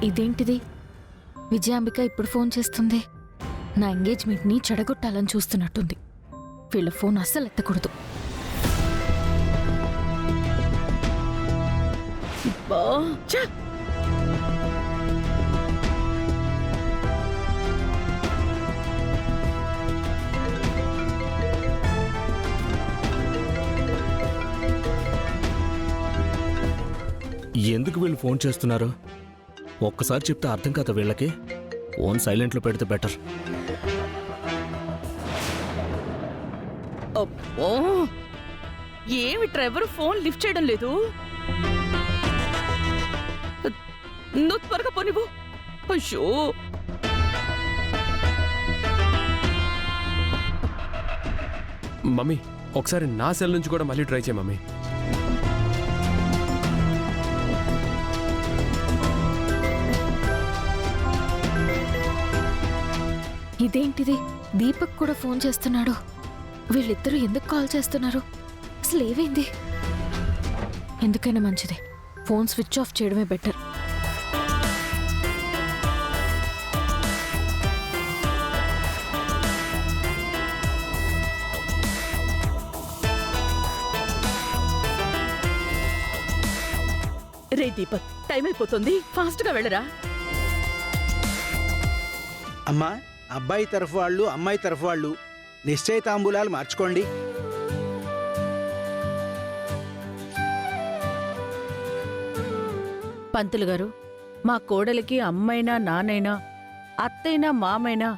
ఇదేంటిది? విజయాంబిక ఇప్పుడు ఫోన్ చేస్తుంది. నా ఎంగేజ్మెంట్ని చెడగొట్టాలని చూస్తున్నట్టుంది. వీళ్ళ ఫోన్ అస్సలు ఎత్తకూడదు. ఎందుకు వీళ్ళు ఫోన్ చేస్తున్నారు? ఒక్కసారి చెప్తే అర్థం కాదు వీళ్ళకి. ఫోన్ సైలెంట్లో పెడితే బెటర్. అబ్బో, ఏమి డ్రైవర్ ఫోన్ లిఫ్ట్ చేయడం లేదు? నువ్వు త్వరగా పోనివ్వు. అయ్యో, మమ్మీ ఒకసారి నా సెల్ నుంచి కూడా మళ్ళీ ట్రై చేయి మమ్మీ. ఇదేంటిది? దీపక్ కూడా ఫోన్ చేస్తున్నాడు. వీళ్ళిద్దరూ ఎందుకు కాల్ చేస్తున్నారు? అసలు ఏమైంది? ఎందుకైనా మంచిది, ఫోన్ స్విచ్ ఆఫ్ చేయడమే బెటర్. రే దీపక్, టైం అయిపోతుంది, ఫాస్ట్ గా వెళ్ళరా. అమ్మా, అబ్బాయి తరఫు వాళ్ళు అమ్మాయి తరఫు వాళ్ళు నిశ్చయితాంబూలాలు మార్చుకోండి. పంతులు గారు, మా కోడలికి అమ్మైనా నానైనా అత్తైనా మామైనా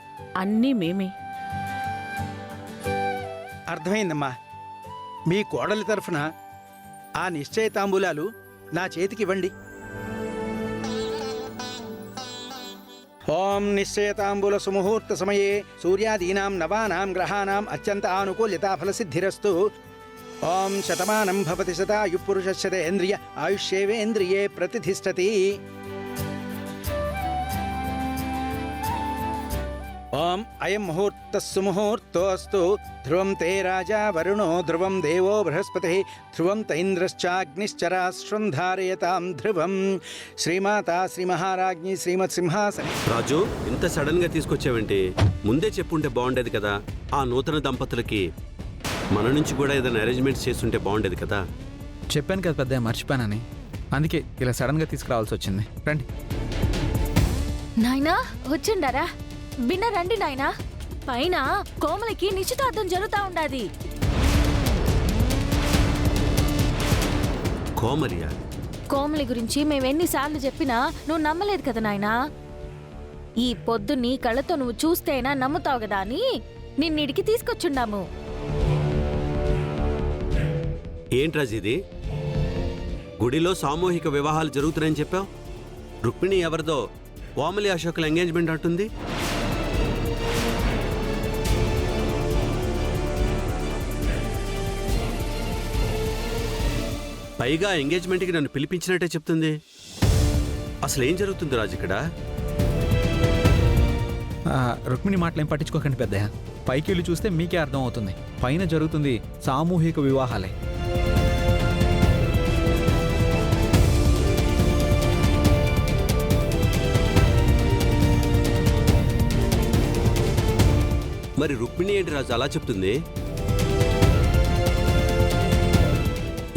అన్నీ మేమే. అర్థమైందమ్మా. మీ కోడలి తరఫున ఆ నిశ్చయితాంబూలాలు నా చేతికివ్వండి. ఓం నిశ్చయతాంబూల సుముహూర్త సమయే సూర్యాదీనాం నవానాం గ్రహాణం అత్యంత ఆనుకూల్యతా ఫలసిద్ధిరస్తు. ఓం శతమానం భవతి శతాయు పురుషేంద్రియ ఆయుష్యేవేంద్రియే ప్రతిష్ఠతి. ఓం అయం ముహూర్త సుముహూర్తోస్తు. ధ్రువం తే రాజా వరుణో ధ్రువం దేవో బృహస్పతి ధ్రువం తైంద్రశ్చాగ్నిశ్చరాశ్వం ధ్రువం. శ్రీమాత శ్రీ మహారాజ్ఞి శ్రీమత్ సింహాసని. రాజు, ఇంత సడన్ గా తీసుకొచ్చావేంటి? ముందే చెప్పుంటే బాగుండేది కదా. ఆ నూతన దంపతులకి మన నుంచి కూడా ఏదైనా అరేంజ్మెంట్స్ చేస్తుంటే బాగుండేది కదా. చెప్పాను కదా పెద్ద, మర్చిపోయానని. అందుకే ఇలా సడన్ గా తీసుకురావాల్సి వచ్చింది. రండి. నాయనా వచ్చిండారా? బిన్న రండి నాయనా. పైన కోమలికి నిశ్చితార్థం జరుగుతా ఉండాది. కోమలియా? కోమలి గురించి మేమెన్నిసార్లు చెప్పినా నువ్వు నమ్మలేదు కదా నాయనా. ఈ పొద్దు నీ కళ్ళతో నువ్వు చూస్తేనా నమ్ముతావు కదా అని నిన్నిడికి తీసుకొచ్చుండాము. ఏంట్రాజిది? గుడిలో సామూహిక వివాహాలు జరుగుతున్నాయని చెప్పావు. రుక్మిణి ఎవరిదో కోమలి అశోకుల ఎంగేజ్మెంట్ అంటుంది. పైగా ఎంగేజ్మెంట్కి నన్ను పిలిపించినట్టే చెప్తుంది. అసలు ఏం జరుగుతుంది రాజు ఇక్కడ? రుక్మిణి మాటలు ఏం పట్టించుకోకండి పెద్దయ్య. పైకి వెళ్ళి చూస్తే మీకే అర్థం అవుతుంది. పైన జరుగుతుంది సామూహిక వివాహాలే. మరి రుక్మిణి ఏంటి రాజు అలా చెప్తుంది?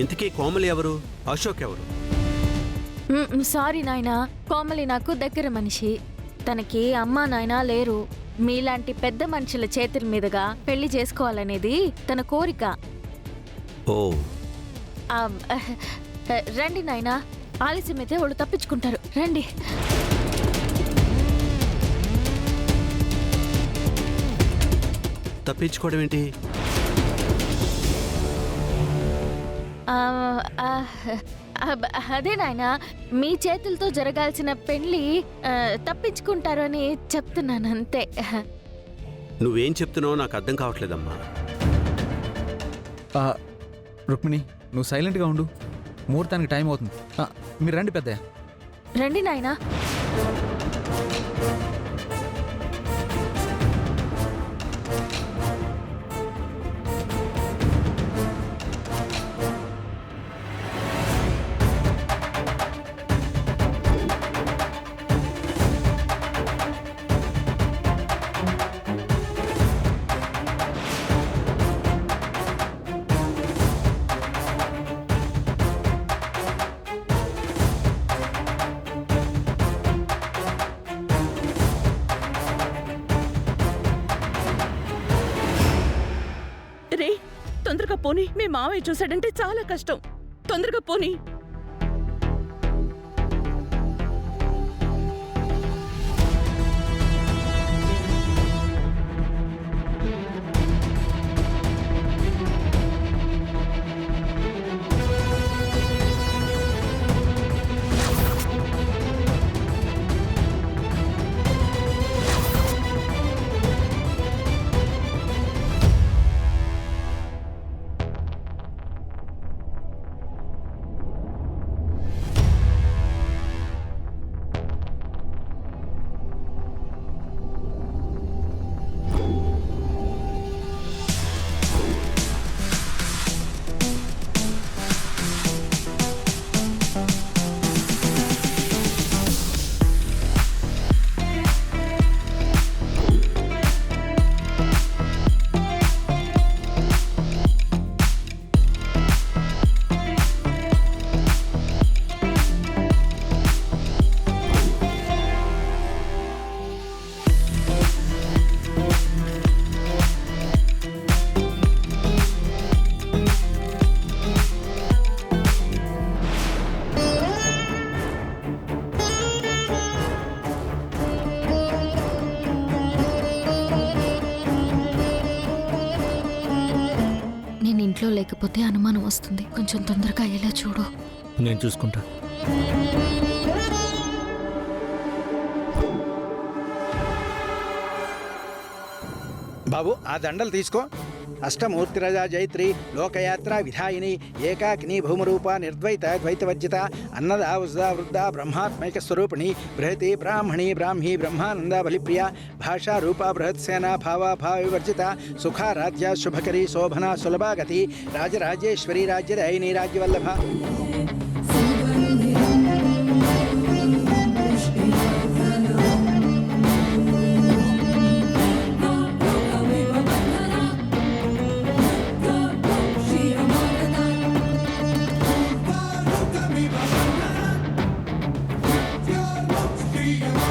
ఇంతకీ కోమలి ఎవరు, అశోక్ ఎవరు? సారీ నాయనా, కోమలి నాకు దగ్గర మనిషి. తనకి అమ్మా నాయనా లేరు. మీలాంటి పెద్ద మనుషుల చేతుల మీదుగా పెళ్లి చేసుకోవాలనేది తన కోరిక. ఓ, రండి నాయనా, ఆలస్యమైతే వాళ్ళు తప్పించుకుంటారు. రండి. తప్పించుకోవడం ఏంటి? అదే నాయనా, మీ చేతులతో జరగాల్సిన పెళ్లి తప్పించుకుంటారు అని చెప్తున్నాను అంతే. నువ్వేం చెప్తున్నావో నాకు అర్థం కావట్లేదమ్మా. రుక్మిణి, నువ్వు సైలెంట్గా ఉండు. ముహూర్తానికి టైం అవుతుంది. మీరు రండి పెద్దయ్య. రండి నాయనా. పోనీ, మీ మావయ్య చూశాడంటే చాలా కష్టం. తొందరగా పోనీ. నేను ఇంట్లో లేకపోతే అనుమానం వస్తుంది. కొంచెం తొందరగా అయ్యేలా చూడు. నేను చూసుకుంటా. బాబు ఆ దండలు తీసుకో. అష్టమూర్తిరజా జైత్రి లోకయాత్ర విధాయిని ఏకాకిని భూమరూప నిర్ద్వైత ద్వైతవర్జిత అన్నదా వృద్ధా వృద్ధా బ్రహ్మాత్మైక స్వరూపిణి బృహతి బ్రాహ్మణి బ్రాహ్మీ బ్రహ్మానంద బలిప్రియ భాషా రూప బృహత్సేన భావ వివర్జిత సుఖారాధ్య శుభకరి శోభన సులభాగతి రాజరాజేశ్వరి రాజ్యదాయిని రాజ్యవల్లభ. Your looks,